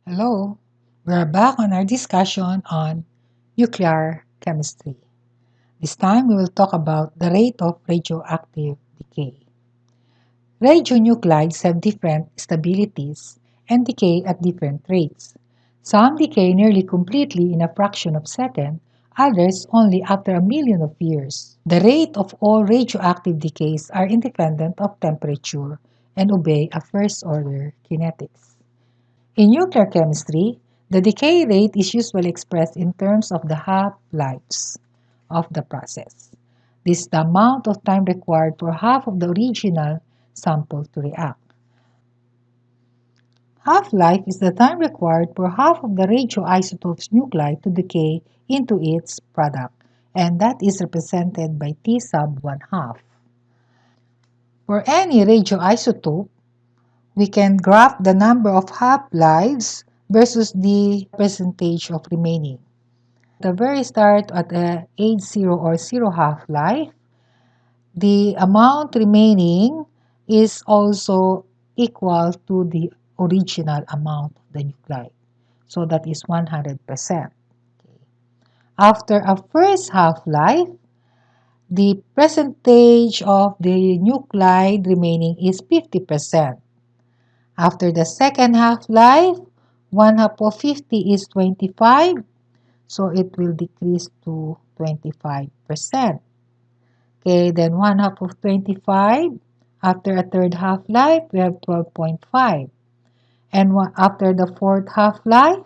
Hello, we're back on our discussion on nuclear chemistry. This time we will talk about the rate of radioactive decay. Radionuclides have different stabilities and decay at different rates. Some decay nearly completely in a fraction of a second, others only after a million of years. The rate of all radioactive decays are independent of temperature and obey a first-order kinetics. In nuclear chemistry, the decay rate is usually expressed in terms of the half-lives of the process. This is the amount of time required for half of the original sample to react. Half-life is the time required for half of the radioisotope's nuclide to decay into its product, and that is represented by T sub 1 half. For any radioisotope, we can graph the number of half-lives versus the percentage of remaining. At the very start, at age 0 or 0 half-life, the amount remaining is also equal to the original amount of the nuclide. So that is 100%. After a first half-life, the percentage of the nuclide remaining is 50%. After the second half-life, 1 half of 50 is 25, so it will decrease to 25%. Okay, then 1 half of 25, after a third half-life, we have 12.5. And after the fourth half-life,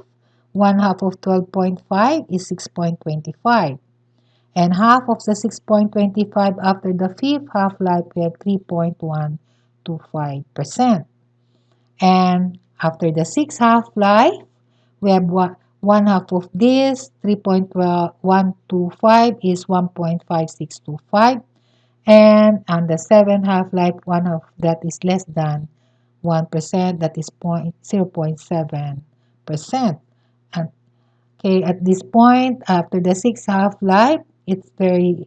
1 half of 12.5 is 6.25. And half of the 6.25 after the fifth half-life, we have 3.125%. And after the sixth half-life, we have one half of this, 3.125 is 1.5625. And on the seventh half-life, one half that is less than 1%, that is 0.7%. And okay, at this point, after the sixth half-life, it's very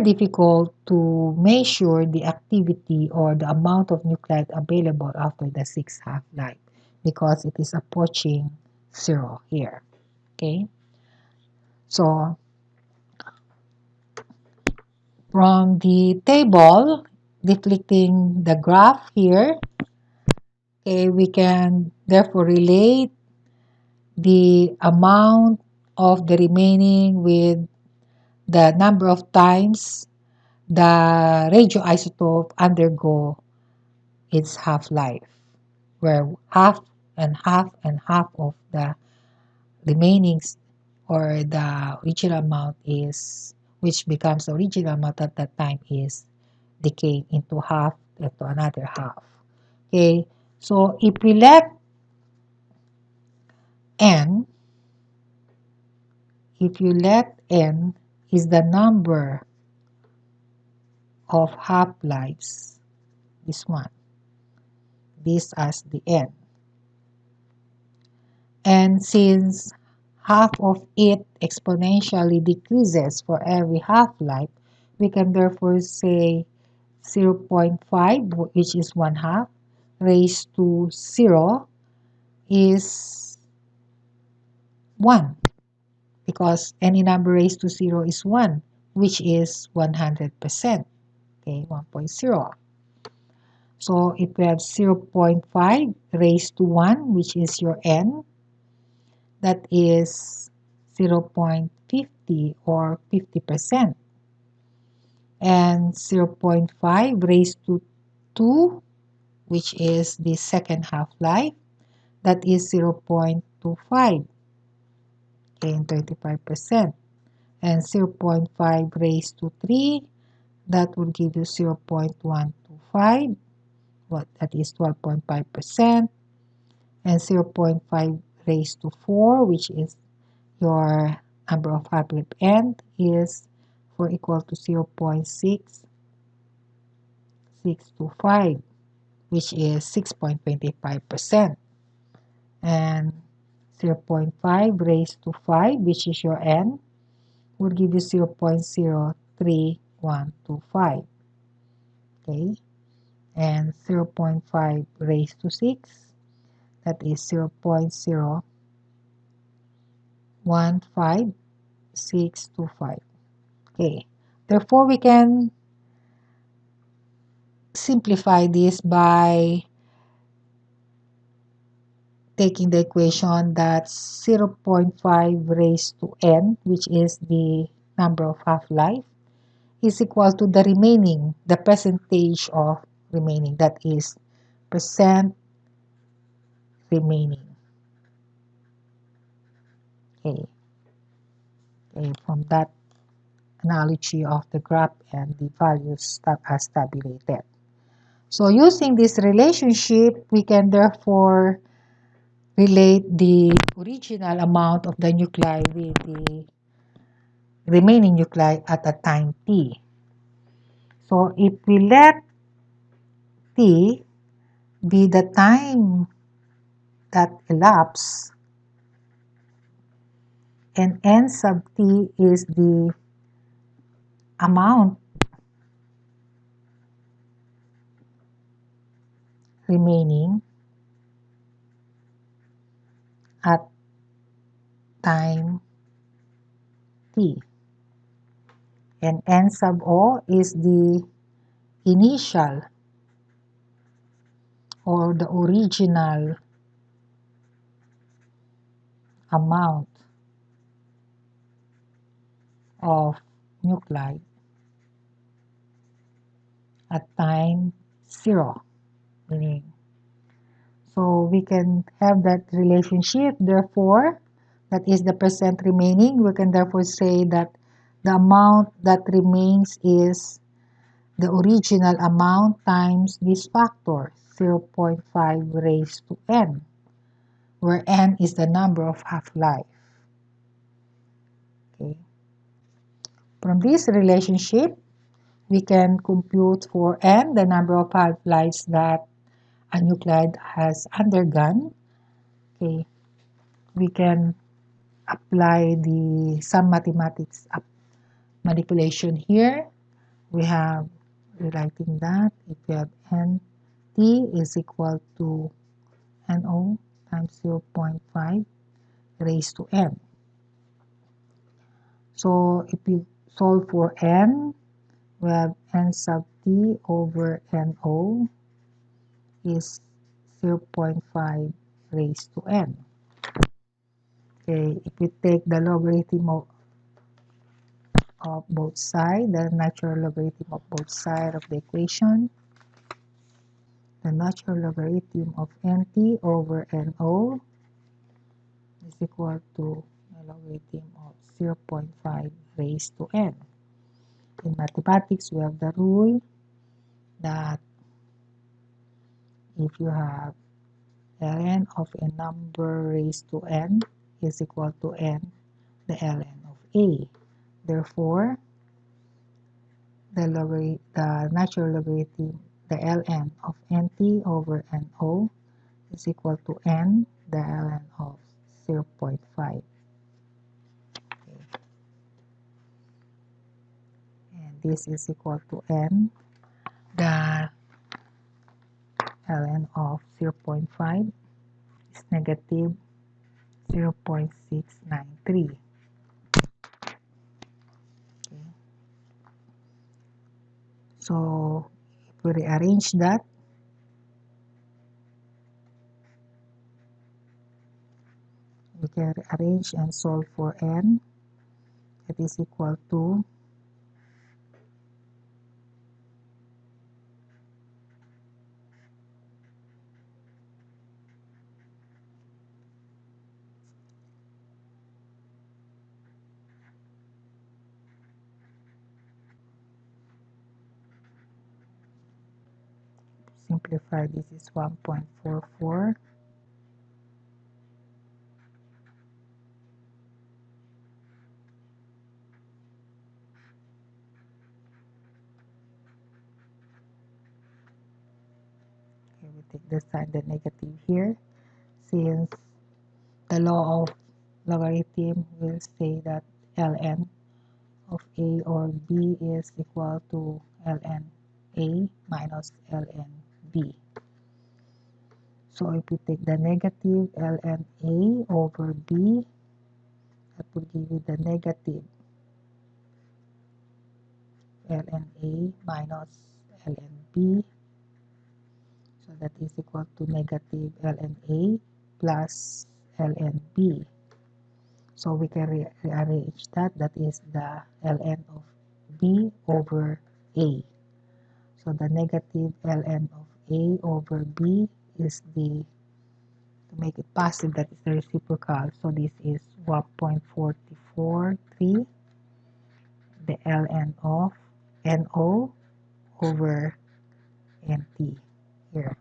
difficult to measure the activity or the amount of nuclide available after the sixth half-life because it is approaching 0 here. Okay, so from the table depicting the graph here, okay, we can therefore relate the amount of the remaining with the number of times the radioisotope undergo its half-life, where half and half and half of the remaining or the original amount is, which becomes the original amount at that time, is decaying into half into another half. Okay, so if we let n, if you let n is the number of half-lives, this one, this as the n. And since half of it exponentially decreases for every half-life, we can therefore say 0.5, which is 1 half, raised to 0 is 1, because any number raised to 0 is 1, which is 100%. Okay, 1.0. So if we have 0.5 raised to 1, which is your n, that is 0.50 or 50%. And 0.5 raised to 2, which is the second half-life, that is 0.25, okay, and 35%. And 0.5 raised to 3, that will give you 0.125, that is 12.5%. And 0.5 raised to 4, which is your number of half-life n, is for equal to 0.6625, which is 6.25%. And 0.5 raised to 5, which is your n, will give you 0.03125. okay, and 0.5 raised to 6, that is 0.015625. Okay, therefore we can simplify this by taking the equation that 0.5 raised to n, which is the number of half-life, is equal to the remaining, the percentage of remaining, that is percent remaining. Okay, okay, from that analogy of the graph and the values that are tabulated. So using this relationship, we can therefore relate the original amount of the nuclei with the remaining nuclei at a time t. So if we let t be the time that elapsed and n sub t is the amount remaining at time t, and n sub o is the initial or the original amount of nuclide at time 0, meaning, so we can have that relationship. Therefore, that is the percent remaining. We can therefore say that the amount that remains is the original amount times this factor, 0.5 raised to n, where n is the number of half-life. Okay. From this relationship, we can compute for n the number of half-lives that a nuclide has undergone. Okay. We can apply the some mathematics manipulation here. We have rewriting that if we have n t is equal to no times 0.5 raised to n. So if we solve for n, we have n sub t over no is 0.5 raised to n. Okay, if we take the logarithm of both sides, the natural logarithm of both sides of the equation, the natural logarithm of nt over no is equal to the logarithm of 0.5 raised to n. In mathematics, we have the rule that if you have ln of a number raised to n is equal to n, the ln of a. Therefore, the natural logarithm, the ln of nt over no is equal to n, the ln of 0.5. Okay. And this is equal to n, the ln of 0.5 is negative 0.693. Okay. So if we rearrange that, we can rearrange and solve for n. It is equal to simplify, this is 1.44. Okay, we take the sign, the negative here, since the law of logarithm will say that ln of a or b is equal to ln A minus ln B. So if we take the negative ln A over B, that will give you the negative ln A minus ln B. So that is equal to negative ln A plus ln B. So we can rearrange that. That is the ln of B over A. So the negative ln of A over B is the, to make it positive, that is the reciprocal. So this is 1.443, the ln of NO over NT here.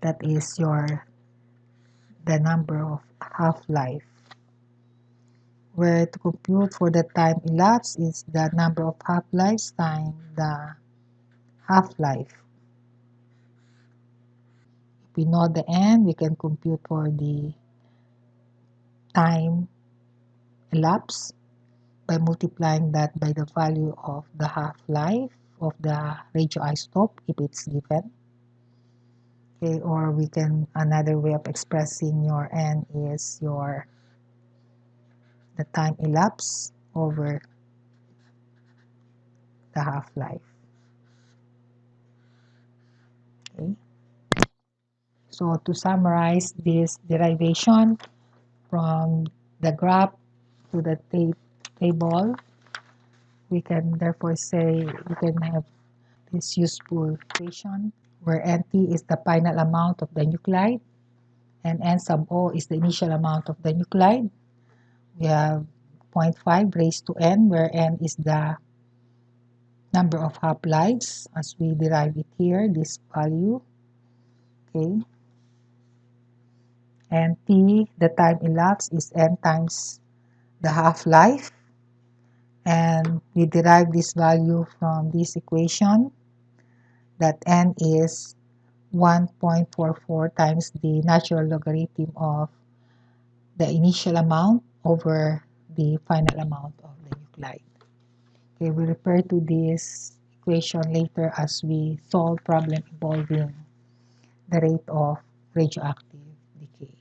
That is the number of half-life. Where to compute for the time elapsed is the number of half-lives times the half-life. If we know the n, we can compute for the time elapsed by multiplying that by the value of the half-life of the radioisotope if it's given. Okay, or we can, another way of expressing your n is the time elapsed over the half-life. Okay. So to summarize this derivation from the graph to the table, we can therefore say we can have this useful equation where NT is the final amount of the nuclide and N sub O is the initial amount of the nuclide. We have 0.5 raised to N, where N is the number of half-lives as we derive it here, this value. Okay. And T, the time elapsed, is N times the half-life. And we derive this value from this equation that N is 1.44 times the natural logarithm of the initial amount over the final amount of the nuclide. Okay, we refer to this equation later as we solve problem involving the rate of radioactive decay.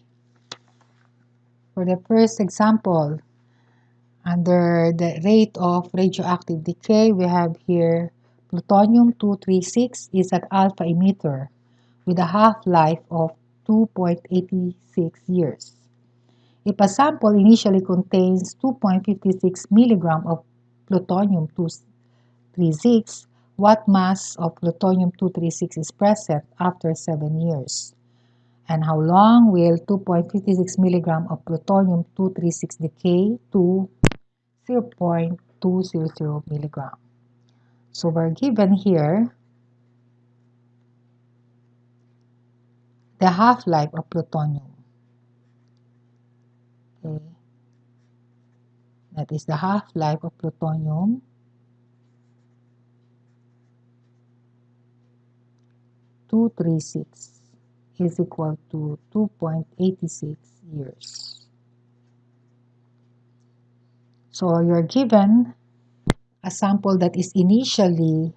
For the first example, under the rate of radioactive decay, we have here plutonium-236 is an alpha emitter with a half-life of 2.86 years. If a sample initially contains 2.56 mg of plutonium-236, what mass of plutonium-236 is present after 7 years? And how long will 2.56 mg of plutonium-236 decay to 0.200 mg? So we're given here the half-life of plutonium. Okay. That is the half-life of plutonium 236 is equal to 2.86 years. So you're given a sample that is initially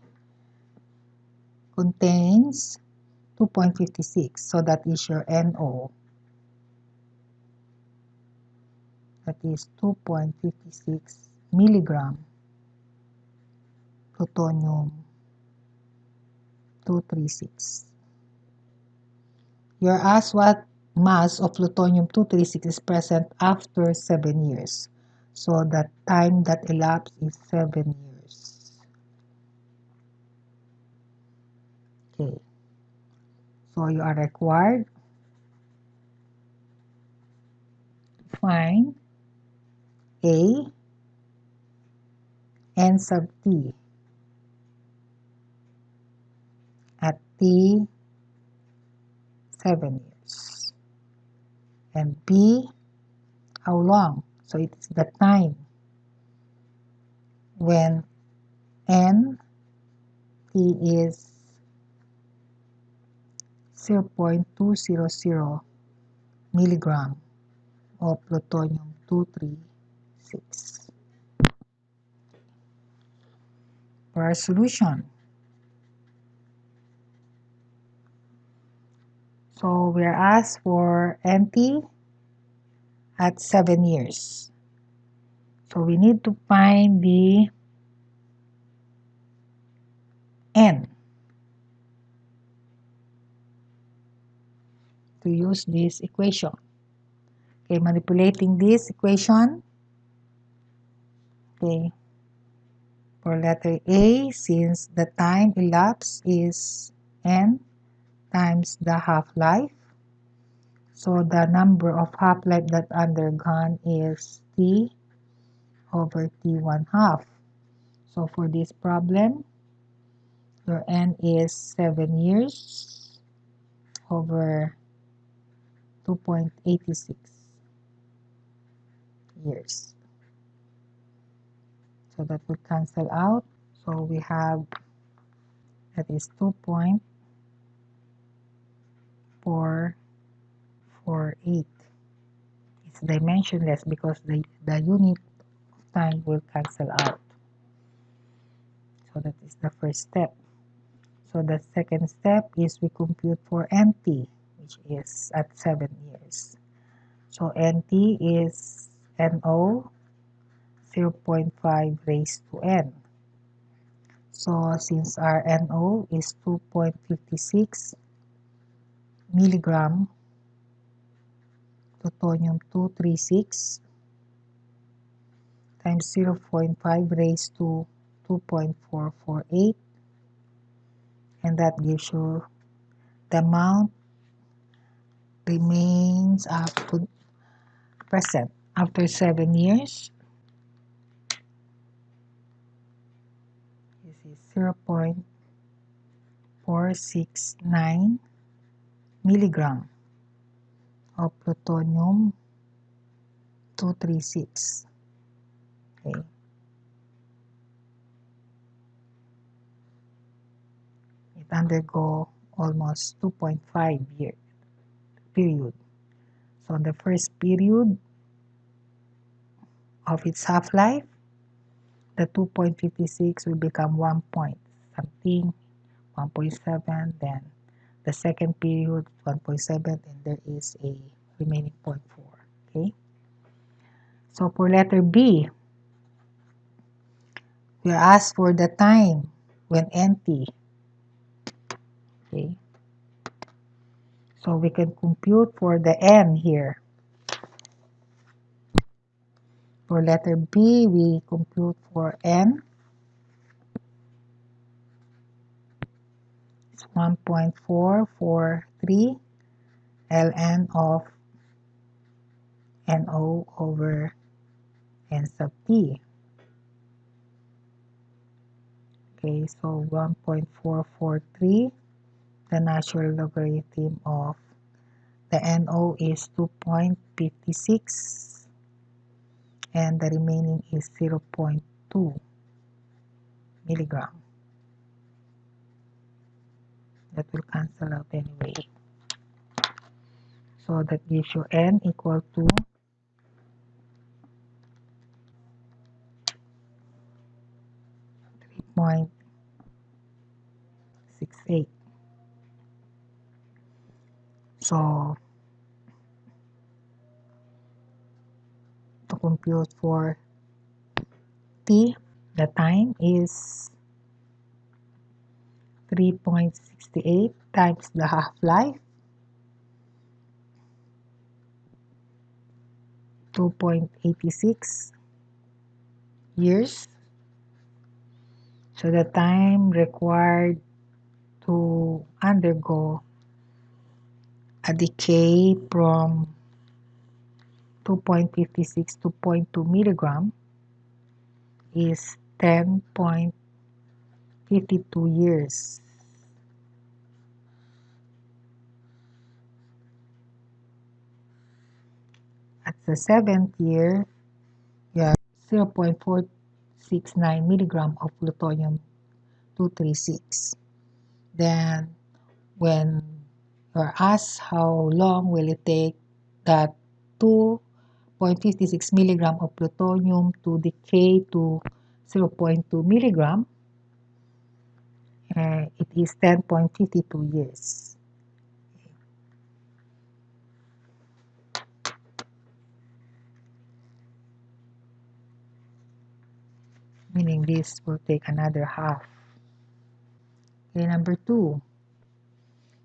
contains 2.56, so that is your NO. That is 2.56 milligram plutonium 236. You're asked what mass of plutonium-236 is present after 7 years. So the time that elapsed is 7 years. Okay. So you are required to find A, N sub T at T 7 years. And B, how long? So it is the time when N T is 0.200 milligram of plutonium-236. for our solution. So we're asked for NT at 7 years. So we need to find the N to use this equation. Okay, manipulating this equation. Okay, for letter A, since the time elapsed is N times the half-life, so the number of half-life that undergone is T over T1 half. So for this problem, your N is 7 years over 2.86 years. So that will cancel out. So we have that is 2.448. It's dimensionless because the unit of time will cancel out. So that is the first step. So the second step is we compute for NT, which is at 7 years. So NT is NO 0.5 raised to N. So since our NO is 2.56 milligram plutonium 236 times 0.5 raised to 2.448, and that gives you the amount remains up to present after 7 years. This is 0.469 milligram of plutonium 236. Okay. It undergo almost 2.5 year period. So in the first period of its half-life, the 2.56 will become 1 point something, 1.7, then the second period 1.7, and there is a remaining 0.4. Okay. So for letter B, we are asked for the time when NT. Okay. So we can compute for the N here. For letter B, we compute for N. It's 1.443 ln of NO over N sub T. Okay, so 1.443, the natural logarithm of the NO is 2.56, and the remaining is 0.2 milligram. That will cancel out anyway. So that gives you N equal to 3.68. So to compute for T, the time is 3.68 times the half-life, 2.86 years. So the time required to undergo a decay from 2.56 to 0.2 milligram is 10.52 years. At the 7th year, you have 0.469 milligram of plutonium 236. Then when you're asked how long will it take that 2.56 milligram of plutonium to decay to 0.2 milligram, it is 10.52 years. Meaning this will take another half. Okay, number 2.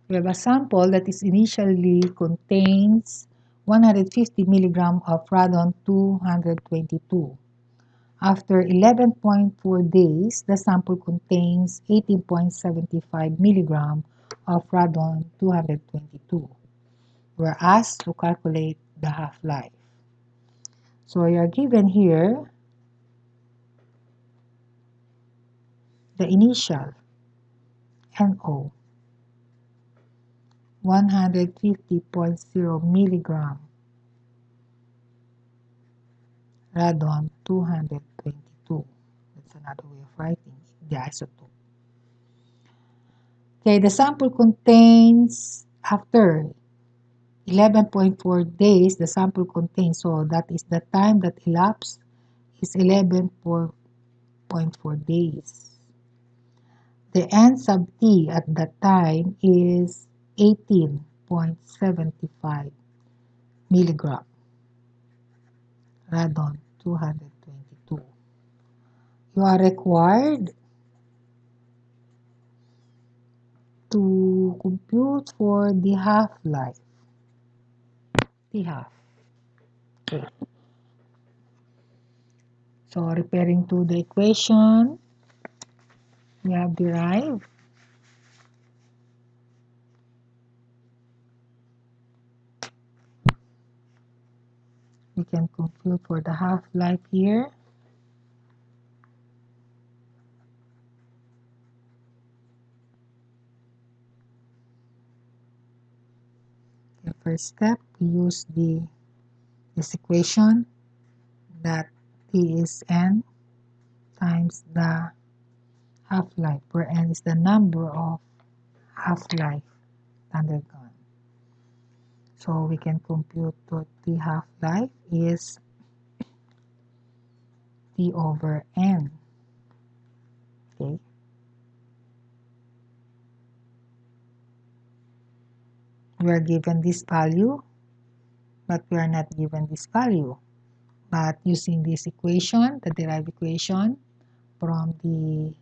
We have a sample that is initially contains 150 milligram of radon 222. After 11.4 days, the sample contains 18.75 milligram of radon 222. We're asked to calculate the half-life. So you are given here the initial NO 150.0 milligram radon 222. That's another way of writing the isotope. Okay, the sample contains, after 11.4 days, the sample contains, so that is the time that elapsed is 11.4 days. The N sub T at that time is 18.75 milligram radon 222. You are required to compute for the half-life, T half. Okay. So referring to the equation we have derived, we can compute for the half-life here. The first step, we use this equation that T is N times the half-life, where N is the number of half-life undergone. So we can compute that T half-life is T over N. Okay. We are given this value, but we are not given this value. But using this equation, the derived equation from the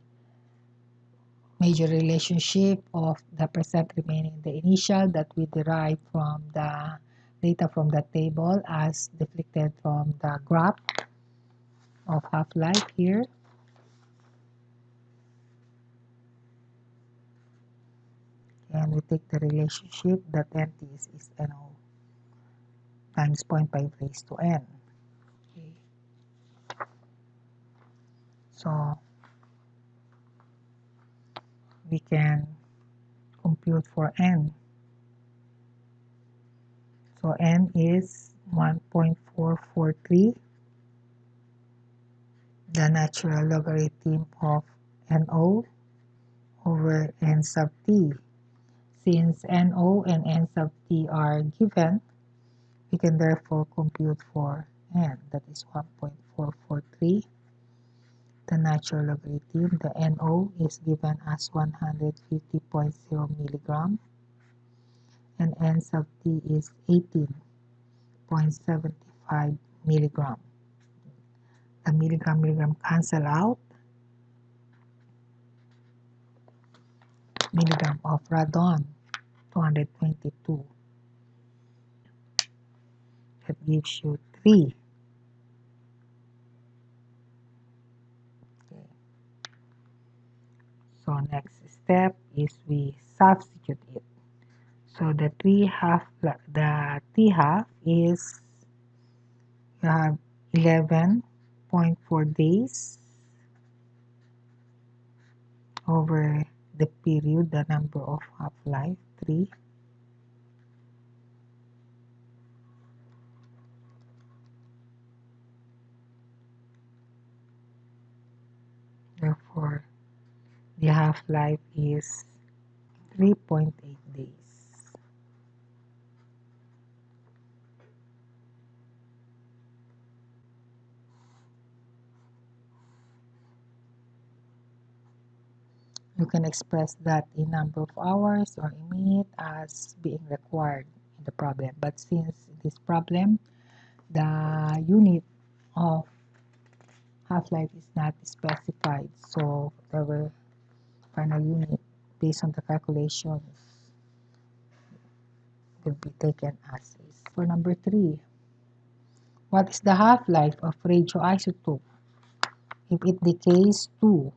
major relationship of the percent remaining in the initial that we derive from the data from the table as depicted from the graph of half-life here. And we take the relationship that NT is NO times 0.5 raised to N. Okay. So we can compute for N. So N is 1.443. The natural logarithm of NO over N sub T. Since NO and N sub T are given, we can therefore compute for N, that is 1.443. The natural logarithm, the NO is given as 150.0 milligram, and N sub T is 18.75 milligram. The milligram cancel out. Milligram of radon 222. That gives you 3. Okay. So next step is we substitute it. So the T half is, you have 11.4 days over the period, the number of half-life 3. Therefore, the half-life is 3.8 days. You can express that in number of hours or in minute as being required in the problem. But since this problem, the unit of half-life is not specified, so the final unit based on the calculations will be taken as is. For number 3, what is the half-life of radioisotope if it decays to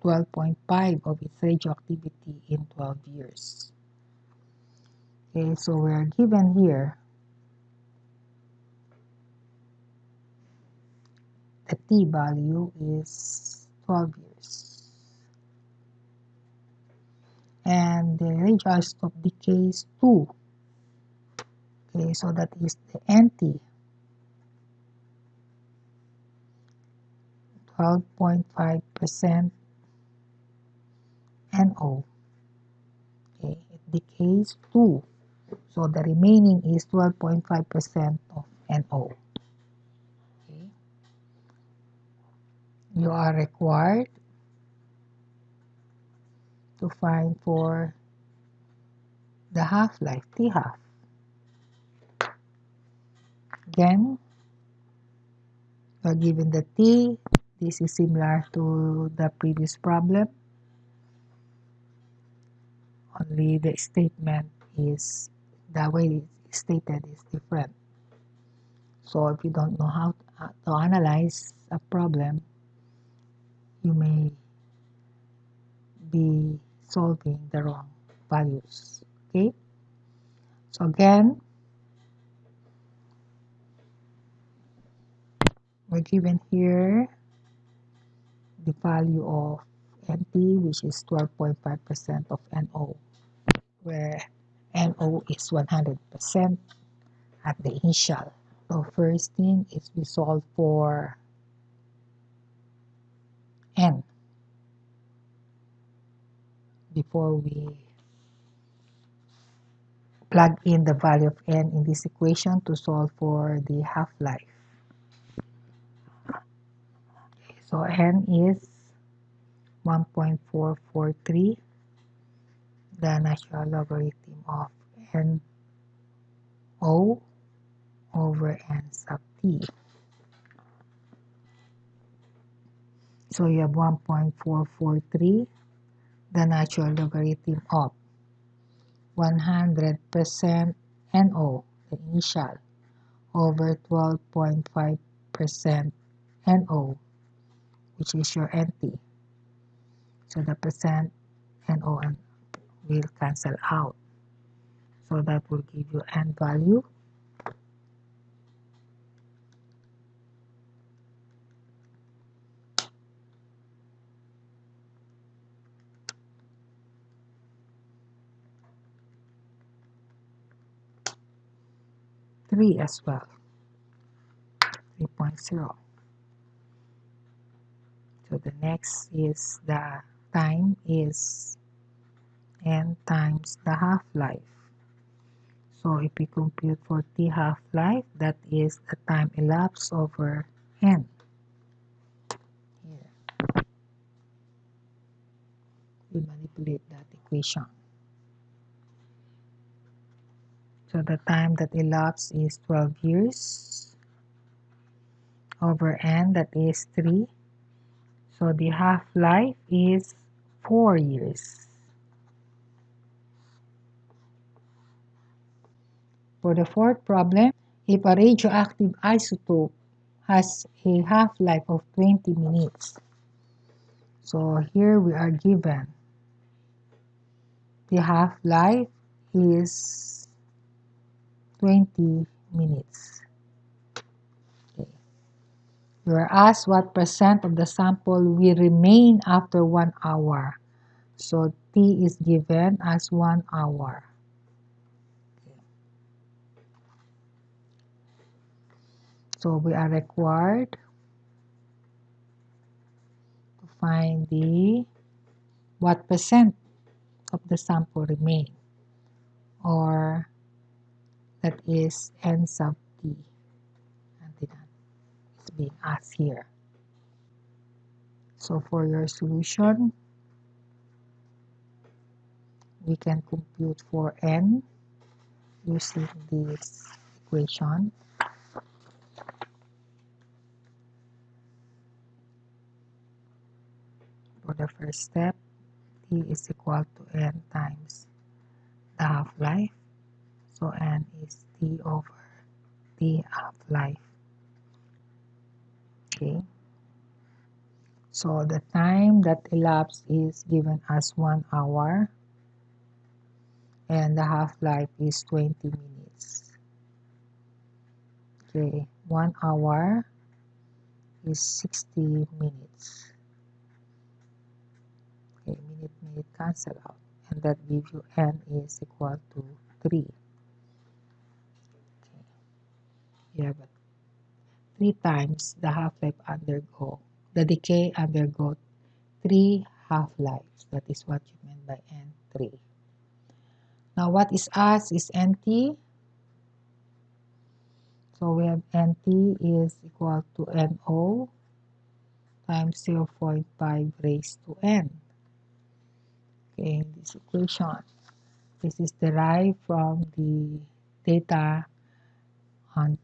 12.5 of its radioactivity in 12 years? Okay, so we're given here the t value is 12 years. And the radioisotope decays to, okay, so that is the NT, 12.5% NO. Okay, it decays to, so the remaining is 12.5% of NO. Okay. You are required to find for the half-life, T half. Again, you are given the T. This is similar to the previous problem. Only the statement is, the way it's stated is different. So if you don't know how to analyze a problem, you may be solving the wrong values. Okay? So again, we're given here the value of NT, which is 12.5% of NO, where NO is 100% at the initial. So first thing is we solve for N before we plug in the value of N in this equation to solve for the half-life. So N is 1.443, the natural logarithm of NO over N sub T. So you have 1.443, the natural logarithm of 100% NO, the initial, over 12.5% NO, which is your NT. So the percent NO will cancel out. So that will give you N value. Three as well, 3.0. So the next is the time is N times the half-life. So if we compute for T half-life, that is the time elapsed over N. Here, we manipulate that equation. So the time that elapsed is 12 years over N, that is 3. So the half-life is 4 years. For the fourth problem, if a radioactive isotope has a half-life of 20 minutes. So here we are given the half-life is 20 minutes. Okay. You are asked what percent of the sample will remain after 1 hour. So T is given as 1 hour. Okay. So we are required to find the what percent of the sample remain, or that is N sub T. And that is being asked here. So for your solution, we can compute for n using this equation. For the first step, T is equal to n times the half-life. So n is T over the half-life. Okay. So the time that elapsed is given as 1 hour, and the half-life is 20 minutes. Okay, 1 hour is 60 minutes. Okay, minute cancel out, and that gives you n is equal to 3. Okay. You have 3 times the half-life the decay undergo 3 half-lives. That is what you meant by n3. Now what is us is nt. So we have nt is equal to no times 0.5 raised to n. Okay, this equation. This is derived from the data on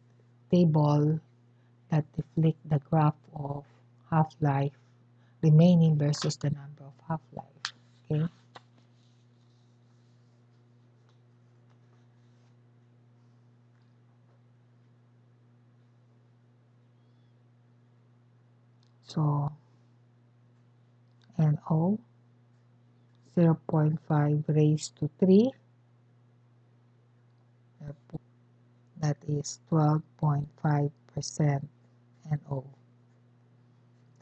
table that deflect the graph of half-life remaining versus the number of half-life. Okay. So NO 0.5 raised to 3, that is 12.5% NO.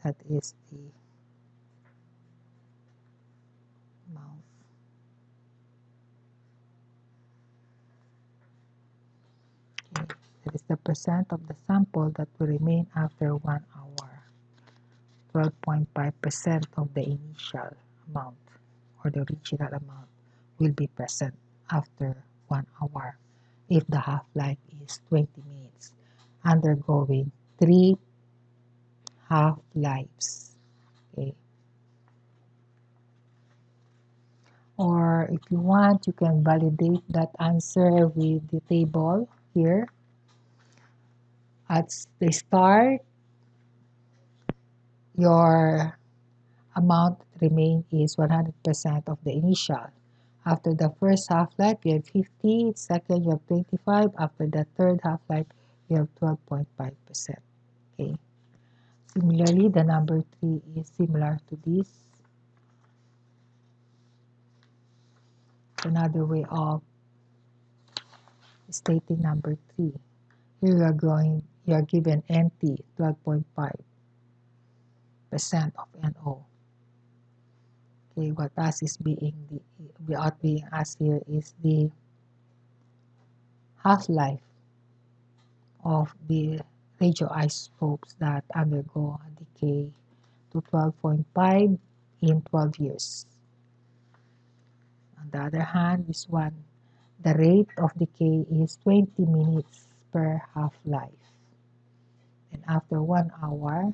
That is the amount. Okay. That is the percent of the sample that will remain after 1 hour. 12.5% of the initial amount or the original amount will be present after 1 hour if the half-life is 20 minutes, undergoing 3 half-lives. Okay. Or if you want, you can validate that answer with the table here. At the start, your amount remain is 100% of the initial. After the first half-life, you have 50. Second, you have 25. After the third half-life, you have 12.5%. Okay. Similarly, the number 3 is similar to this. Another way of stating number 3. Here you are given NT, 12.5% of NO. Okay, what us is being asked here is the half-life of the radioisotopes that undergo a decay to 12.5 in 12 years. On the other hand, this one, the rate of decay is 20 minutes per half-life. And after 1 hour,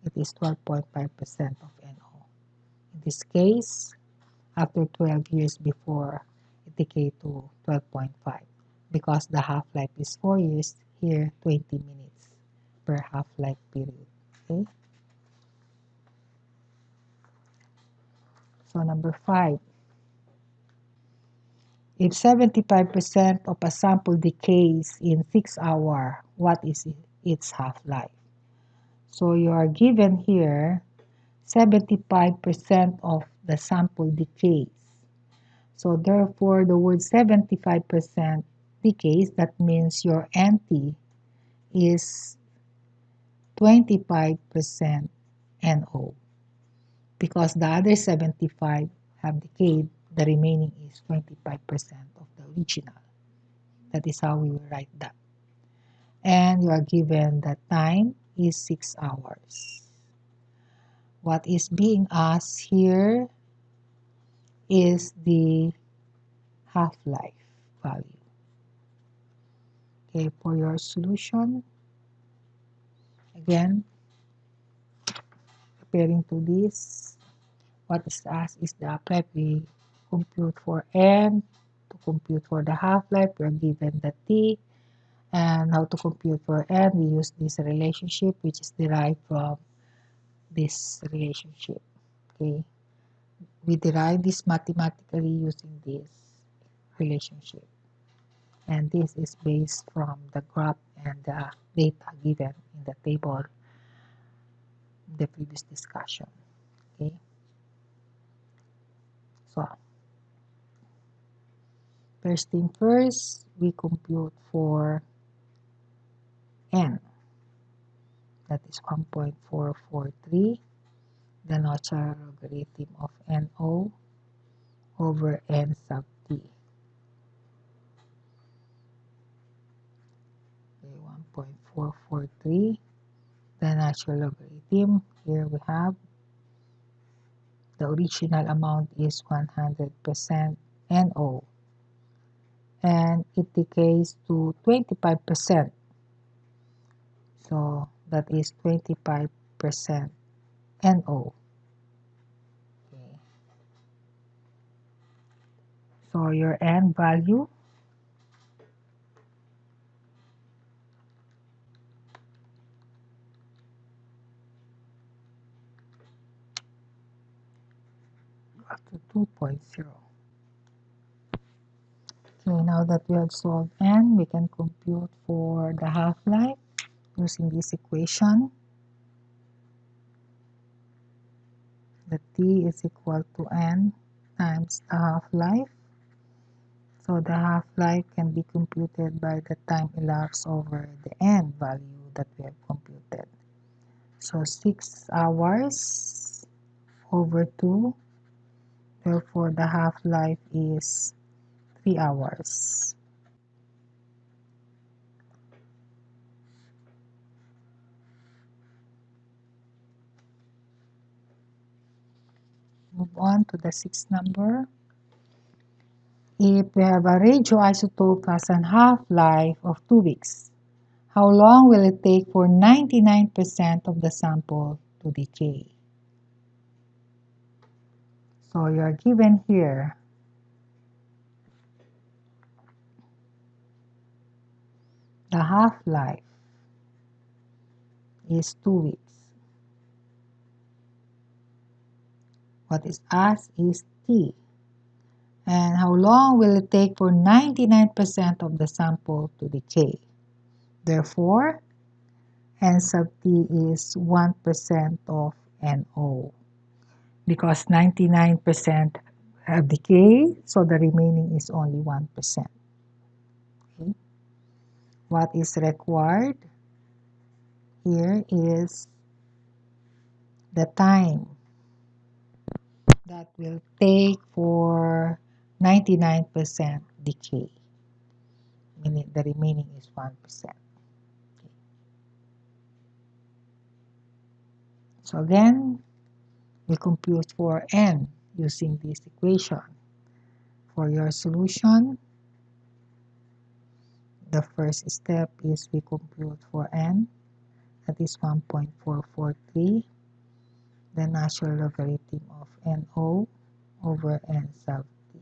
it is 12.5% of NO. In this case, after 12 years before it decayed to 12.5, because the half-life is 4 years, here 20 minutes per half-life period. Okay. So number 5. If 75% of a sample decays in 6 hours, what is its half-life? So you are given here 75% of the sample decays. So therefore, the word 75% decays, that means your NT is 25% NO. Because the other 75 have decayed, the remaining is 25% of the original. That is how we will write that. And you are given the time is 6 hours. What is being asked here is the half-life value. Okay, for your solution, again, comparing to this, what is asked is the half-life. We compute for n, to compute for the half-life, we are given the t. And how to compute for n, we use this relationship, which is derived from this relationship. Okay, we derive this mathematically using this relationship. And this is based from the graph and the data given in the table in the previous discussion. Okay, so first thing first, we compute for n. That is 1.443, the natural logarithm of NO over n sub t. Okay, 1.443, the natural logarithm. Here we have the original amount is 100% NO, and it decays to 25%. So that is 25% NO. Okay. So your N value up to 2.0. Okay, now that we have solved N, we can compute for the half-life using this equation. The T is equal to N times the half-life. So the half-life can be computed by the time elapsed over the N value that we have computed. So 6 hours over 2, therefore the half-life is 3 hours. Move on to the sixth number. If we have a radioisotope has a half-life of 2 weeks, how long will it take for 99% of the sample to decay? So you are given here the half-life is 2 weeks. What is asked is T. And how long will it take for 99% of the sample to decay? Therefore, N sub T is 1% of NO. Because 99% have decay, so the remaining is only 1%. Okay. What is required here is the time that will take for 99% decay, meaning the remaining is 1%. Okay. So again, we compute for N using this equation. For your solution, the first step is we compute for N, that is 1.443, the natural logarithm of NO over N sub T.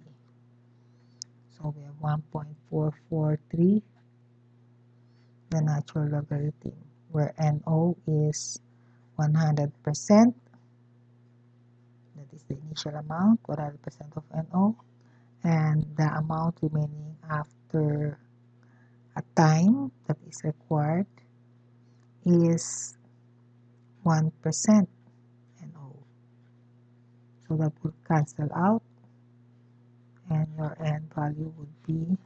So we have 1.443, the natural logarithm, where NO is 100%. That is the initial amount, 100% of NO. And the amount remaining after a time that is required is 1% NO. So that will cancel out, and your N value would be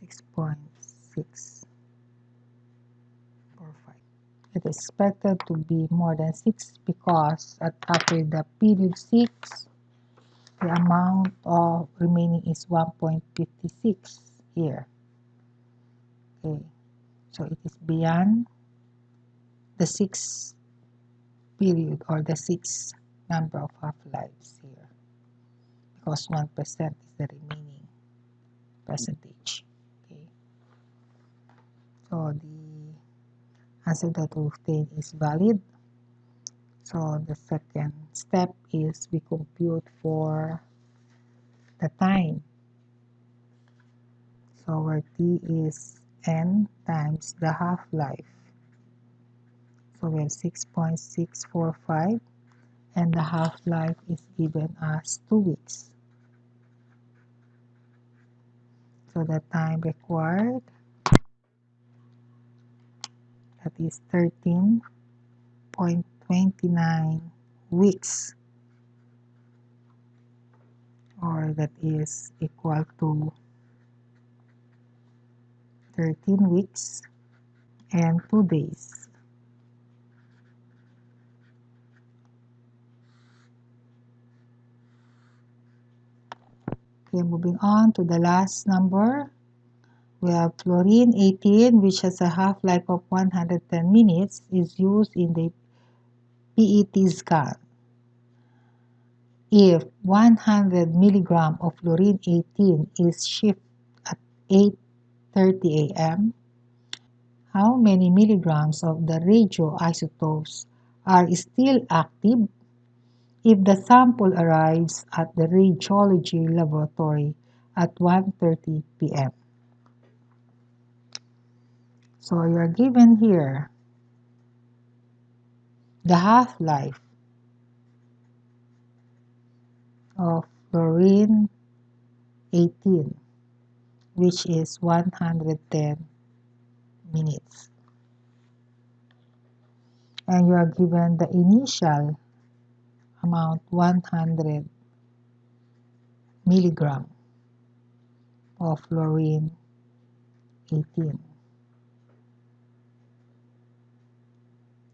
6.645. It is expected to be more than 6 because after the period 6, the amount of remaining is 1.56 here. Okay, so it is beyond the 6th period or the 6th number of half-lives here, because 1% is the remaining percentage. Okay, so the answer that we obtained is valid. So the second step is we compute for the time. So where T is N times the half-life. So we have 6.645 and the half-life is given as 2 weeks. So the time required, that is 13.29 weeks, or that is equal to 13 weeks and 2 days. Okay, moving on to the last number. We have fluorine 18, which has a half-life of 110 minutes, is used in the PET scan. If 100 milligram of fluorine 18 is shipped at 8:30 a.m., how many milligrams of the radioisotopes are still active if the sample arrives at the radiology laboratory at 1:30 p.m.? So you are given here the half-life of fluorine 18, which is 110 minutes. And you are given the initial amount 100 milligram of fluorine 18.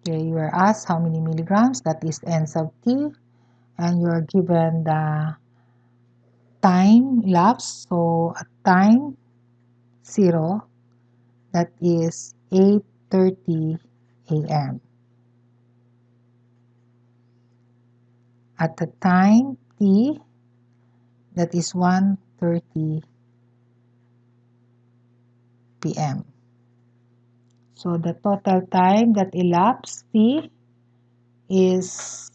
Okay, you are asked how many milligrams, that is N sub T, and you are given the time elapsed. So at time 0, that is 8:30 a.m. At the time T, that is 1:30 p.m. So the total time that elapsed T is,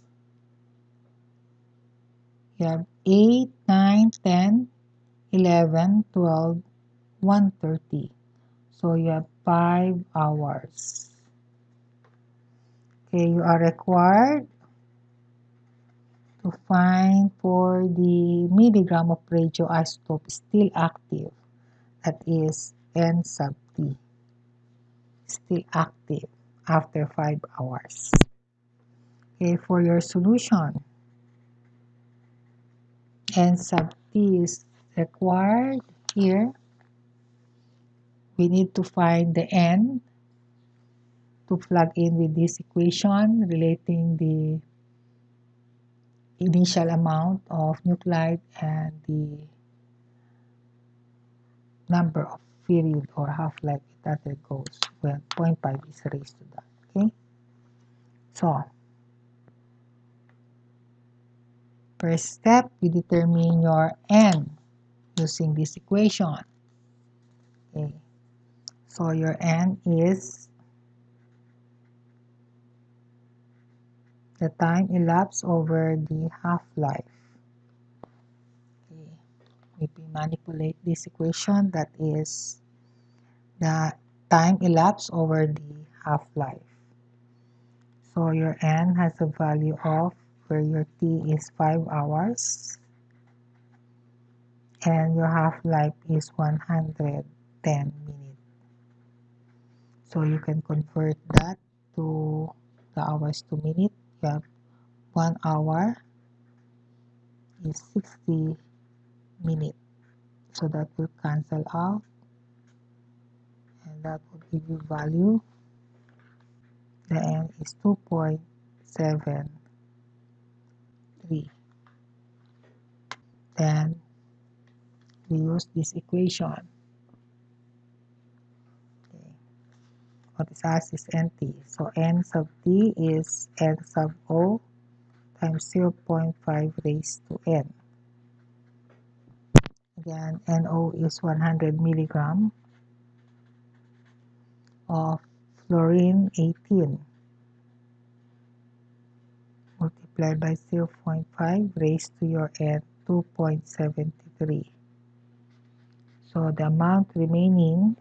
you have 8, 9, 10, 11, 12, 1:30. So you have 5 hours. Okay, you are required to find for the milligram of radioisotope still active, that is N sub T, still active after 5 hours. Okay, for your solution, N sub T is required here. We need to find the N to plug in with this equation relating the initial amount of nuclide and the number of period or half-life that it goes when 0.5 is raised to that. Okay, so first step, we determine your N using this equation. Okay, so your N is the time elapsed over the half-life. Okay, if we manipulate this equation, that is the time elapsed over the half-life. So your N has a value of, where your T is 5 hours and your half-life is 110 minutes. So you can convert that to the hours to minute. You have 1 hour is 60 minutes. So that will cancel out and that will give you value. The N is 2.73. Then we use this equation. Okay. What is asked is NT. So N sub T is N sub O times 0.5 raised to N. Again, NO is 100 milligram of fluorine 18. multiplied by 0.5 raised to your n 2.73. So the amount remaining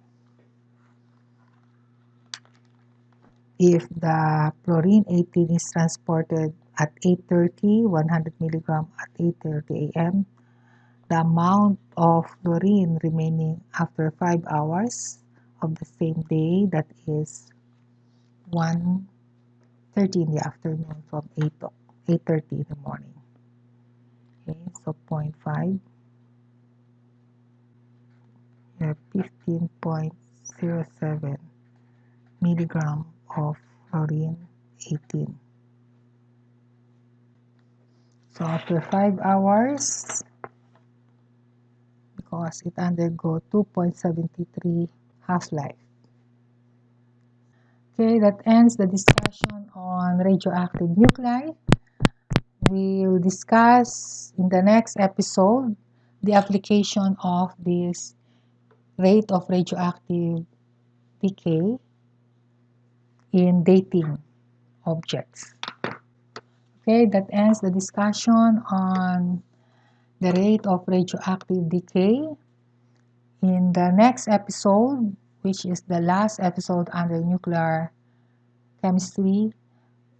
if the fluorine 18 is transported at 8:30, 100 milligram at 8:30 a.m., the amount of fluorine remaining after 5 hours of the same day, that is 1:30 in the afternoon from 8:30 in the morning. Okay, so 0.5, you have 15.07 milligram of fluorine 18. So after 5 hours, because it undergo 2.73 half-life. Okay, that ends the discussion on radioactive nuclide. We'll discuss in the next episode the application of this rate of radioactive decay in dating objects. Okay, that ends the discussion on the rate of radioactive decay. In the next episode, which is the last episode under nuclear chemistry,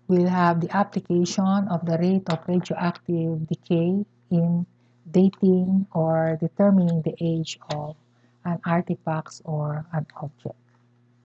we'll have the application of the rate of radioactive decay in dating or determining the age of an artifact or an object.